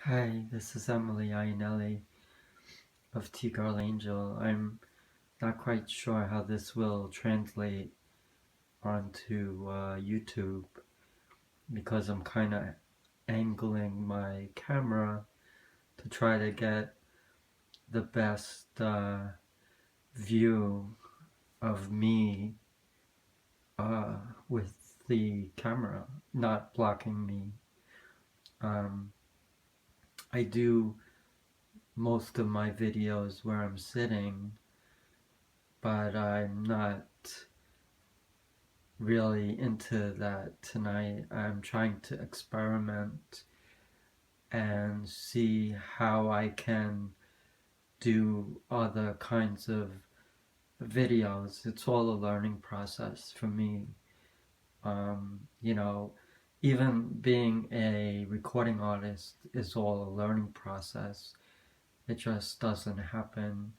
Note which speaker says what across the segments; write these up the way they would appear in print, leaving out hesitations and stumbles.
Speaker 1: Hi, this is Emily Iannelli of T-Girl Angel. I'm not quite sure how this will translate onto YouTube because I'm kind of angling my camera to try to get the best view of me uh, with the camera not blocking me. Um, I do most of my videos where I'm sitting, but I'm not really into that tonight. I'm trying to experiment and see how I can do other kinds of videos. It's all a learning process for me. You know, even being a recording artist is all a learning process. It just doesn't happen.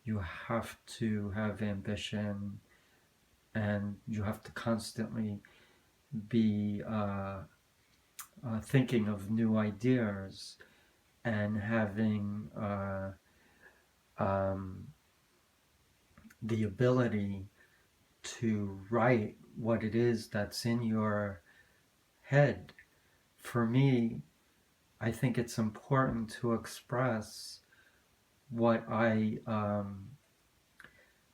Speaker 1: You have to have ambition and you have to constantly be thinking of new ideas and having um, the ability to write what it is that's in your head. For me, I think it's important to express what I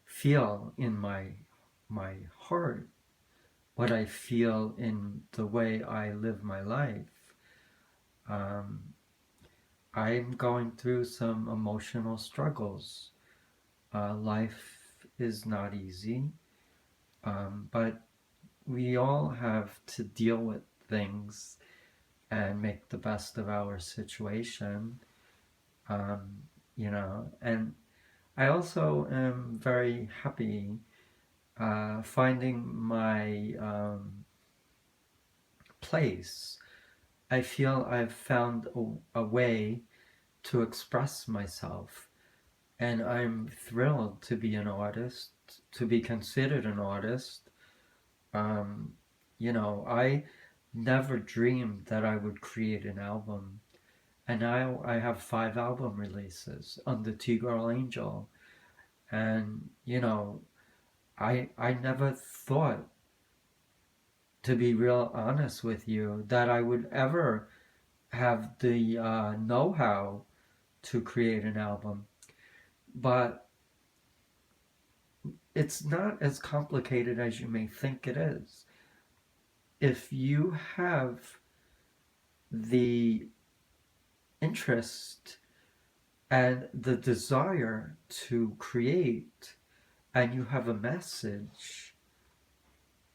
Speaker 1: feel in my heart, what I feel in the way I live my life. Um, I'm going through some emotional struggles. Life is not easy, but we all have to deal with things and make the best of our situation, um, And I also am very happy finding my place. I feel I've found a way to express myself. And I'm thrilled to be an artist, to be considered an artist. Um, I never dreamed that I would create an album. And now I have 5 album releases under T-Girl Angel. And, I never thought, to be real honest with you, that I would ever have the know-how to create an album. But it's not as complicated as you may think it is. If you have the interest and the desire to create and you have a message,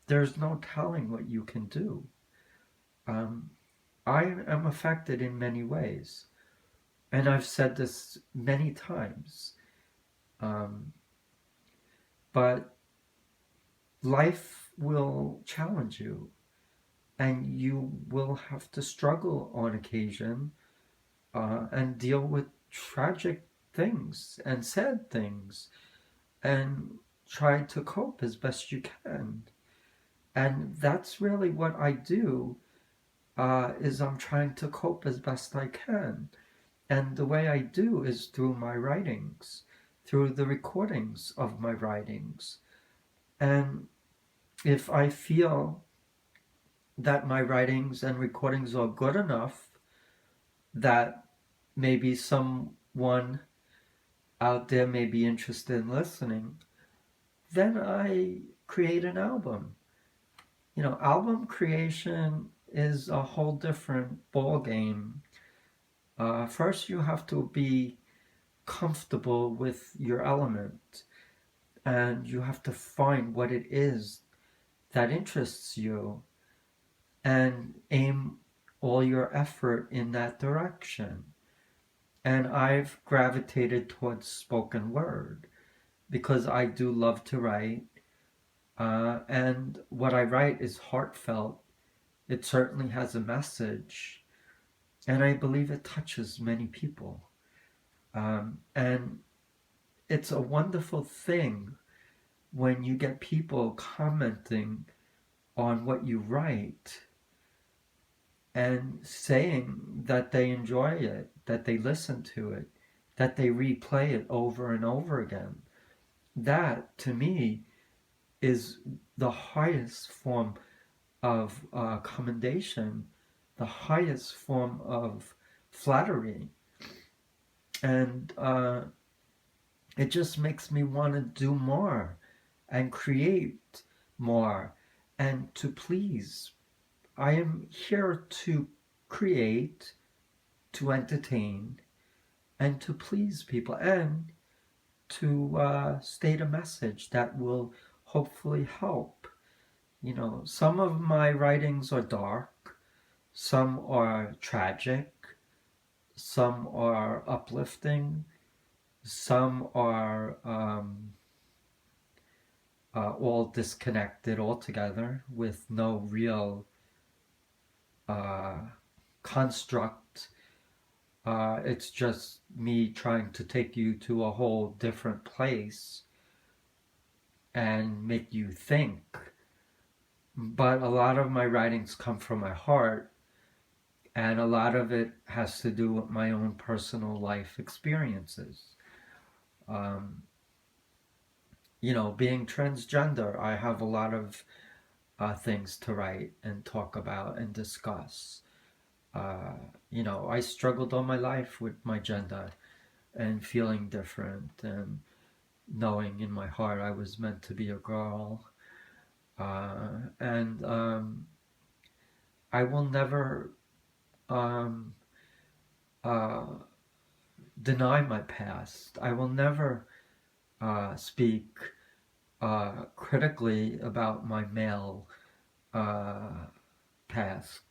Speaker 1: there's no telling what you can do. Um, I am affected in many ways, and I've said this many times, um, but life will challenge you and you will have to struggle on occasion and deal with tragic things and sad things and try to cope as best you can. And that's really what I do. Is I'm trying to cope as best I can, and the way I do is through my writings, through the recordings of my writings. And if I feel that my writings and recordings are good enough that maybe someone out there may be interested in listening, then I create an album. Album creation is a whole different ball game. First, you have to be comfortable with your element, and you have to find what it is that interests you and aim all your effort in that direction. And I've gravitated towards spoken word because I do love to write, and what I write is heartfelt. It certainly has a message, and I believe it touches many people. And it's a wonderful thing when you get people commenting on what you write and saying that they enjoy it, that they listen to it, that they replay it over and over again. That, to me, is the highest form of commendation, the highest form of flattery. And it just makes me want to do more and create more and to please. I am here to create, to entertain, and to please people, and to state a message that will hopefully help. You know, some of my writings are dark, some are tragic, some are uplifting, some are all disconnected altogether with no real uh, construct. It's just me trying to take you to a whole different place and make you think. But a lot of my writings come from my heart, and a lot of it has to do with my own personal life experiences. Um, you know, being transgender, I have a lot of things to write and talk about and discuss. Uh, you know, I struggled all my life with my gender and feeling different and knowing in my heart I was meant to be a girl. And I will never um, uh, deny my past. I will never speak critically about my male uh, past.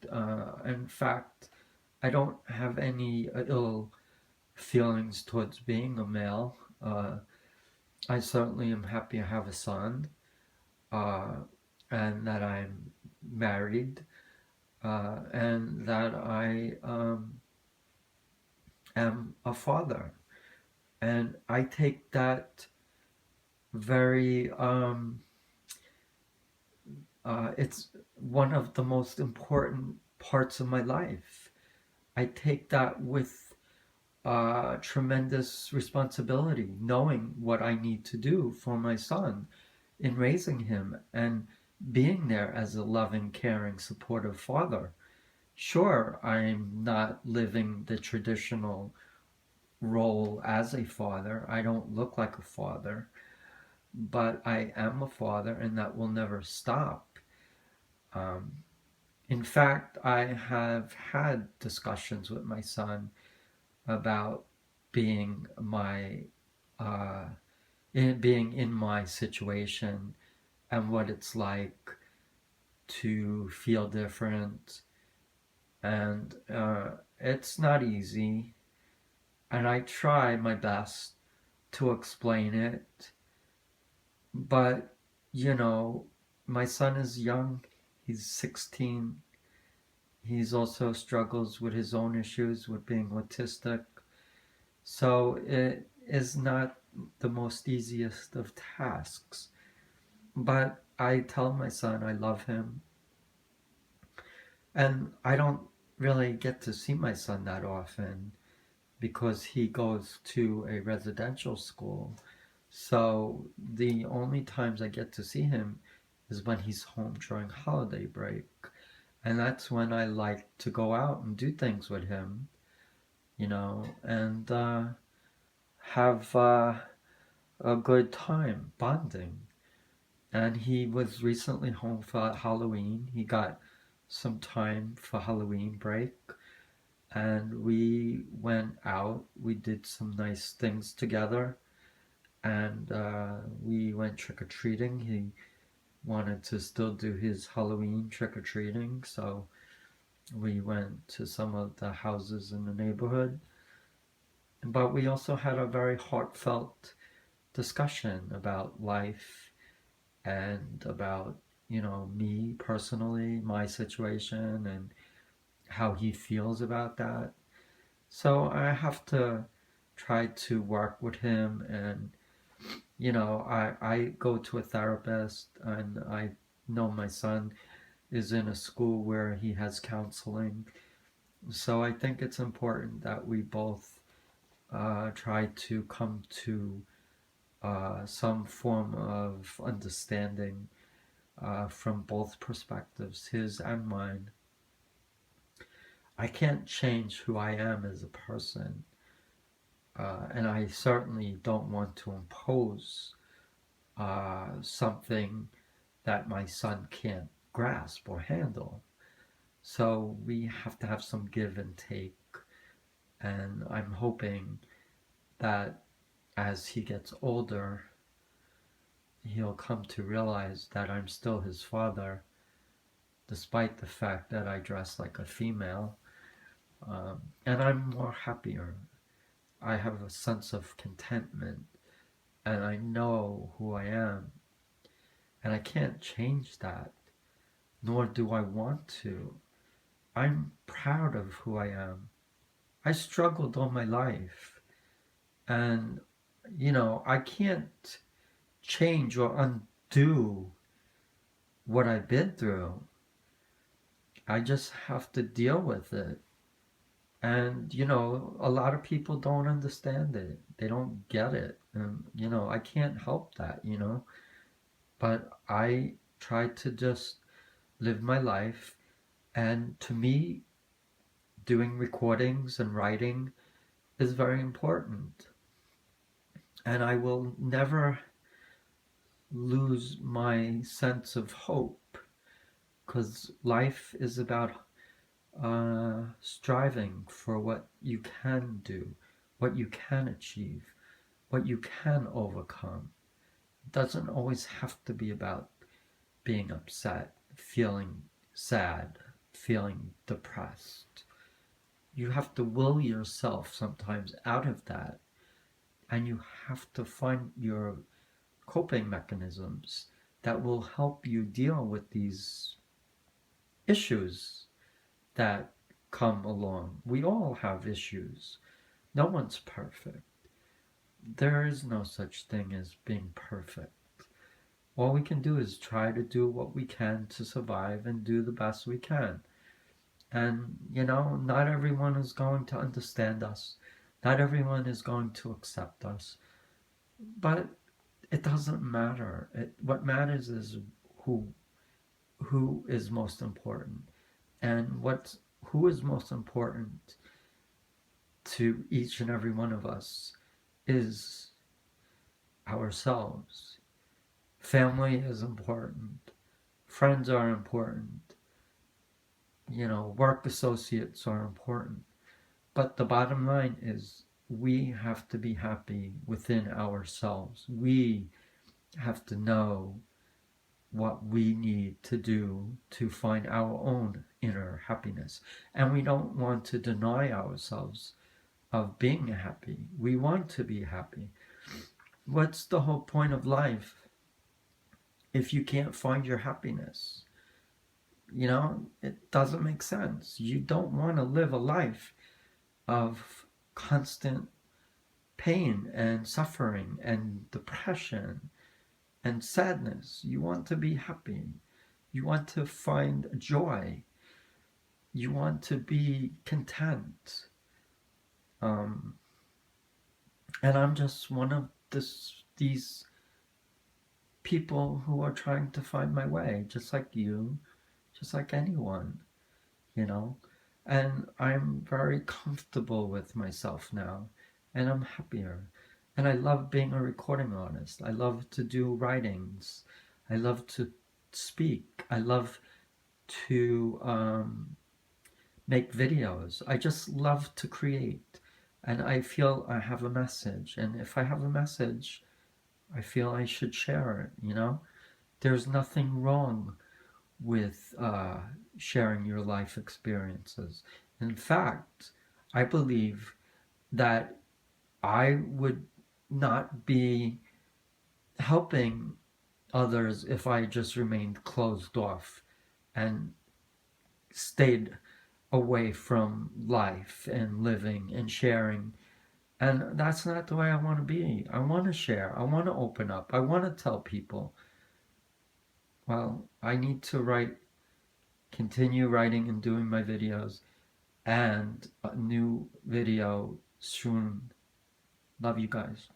Speaker 1: In fact, I don't have any ill feelings towards being a male. I certainly am happy I have a son uh, and that I'm married and that I am a father. And I take that very, it's one of the most important parts of my life. I take that with tremendous responsibility, knowing what I need to do for my son in raising him and being there as a loving, caring, supportive father. Sure, I'm not living the traditional role as a father. I don't look like a father, but I am a father, and that will never stop. Um, in fact, I have had discussions with my son about being my uh, being in my situation and what it's like to feel different, and it's not easy. And I try my best to explain it, but you know, my son is young. He's 16. He's also struggles with his own issues with being autistic. So it is not the most easiest of tasks. But I tell my son I love him. And I don't really get to see my son that often because he goes to a residential school. So the only times I get to see him is when he's home during holiday break. And that's when I like to go out and do things with him, you know, and have a good time bonding. And he was recently home for Halloween. He got some time for Halloween break, and we went out. We did some nice things together, and we went trick or treating. He wanted to still do his Halloween trick or treating, so we went to some of the houses in the neighborhood. But we also had a very heartfelt discussion about life and about, you know, me personally, my situation, and how he feels about that. So I have to try to work with him, and you know, I go to a therapist, and I know my son is in a school where he has counseling. So I think it's important that we both try to come to some form of understanding from both perspectives, his and mine. I can't change who I am as a person, and I certainly don't want to impose something that my son can't grasp or handle. So we have to have some give and take, and I'm hoping that as he gets older, he'll come to realize that I'm still his father, despite the fact that I dress like a female. And I'm more happier. I have a sense of contentment, and I know who I am, and I can't change that, nor do I want to. I'm proud of who I am. I struggled all my life, and I can't change or undo what I've been through. I just have to deal with it. And, a lot of people don't understand it. They don't get it. And, I can't help that. But I try to just live my life. And to me, doing recordings and writing is very important. And I will never lose my sense of hope, because life is about striving for what you can do, what you can achieve, what you can overcome. It doesn't always have to be about being upset, feeling sad, feeling depressed. You have to will yourself sometimes out of that, and you have to find your coping mechanisms that will help you deal with these issues that come along. We all have issues. No one's perfect. There is no such thing as being perfect. All we can do is try to do what we can to survive and do the best we can. And, not everyone is going to understand us. Not everyone is going to accept us. But it doesn't matter. What matters is who is most important. And who is most important to each and every one of us is ourselves. Family is important. Friends are important. Work associates are important. But the bottom line is we have to be happy within ourselves. We have to know what we need to do to find our own inner happiness. And we don't want to deny ourselves of being happy. We want to be happy. What's the whole point of life if you can't find your happiness? It doesn't make sense. You don't want to live a life of constant pain and suffering and depression and sadness. You want to be happy. You want to find joy. You want to be content. And I'm just one of these people who are trying to find my way, just like you, just like anyone, And I'm very comfortable with myself now, and I'm happier. And I love being a recording artist. I love to do writings. I love to speak. I love to make videos. I just love to create. And I feel I have a message. And if I have a message, I feel I should share it. There's nothing wrong with sharing your life experiences. In fact, I believe that I would not be helping others if I just remained closed off and stayed away from life and living and sharing. And that's not the way I want to be. I want to share. I want to open up. I want to tell people. Well, I need to write continue writing and doing my videos, and a new video soon. Love you guys.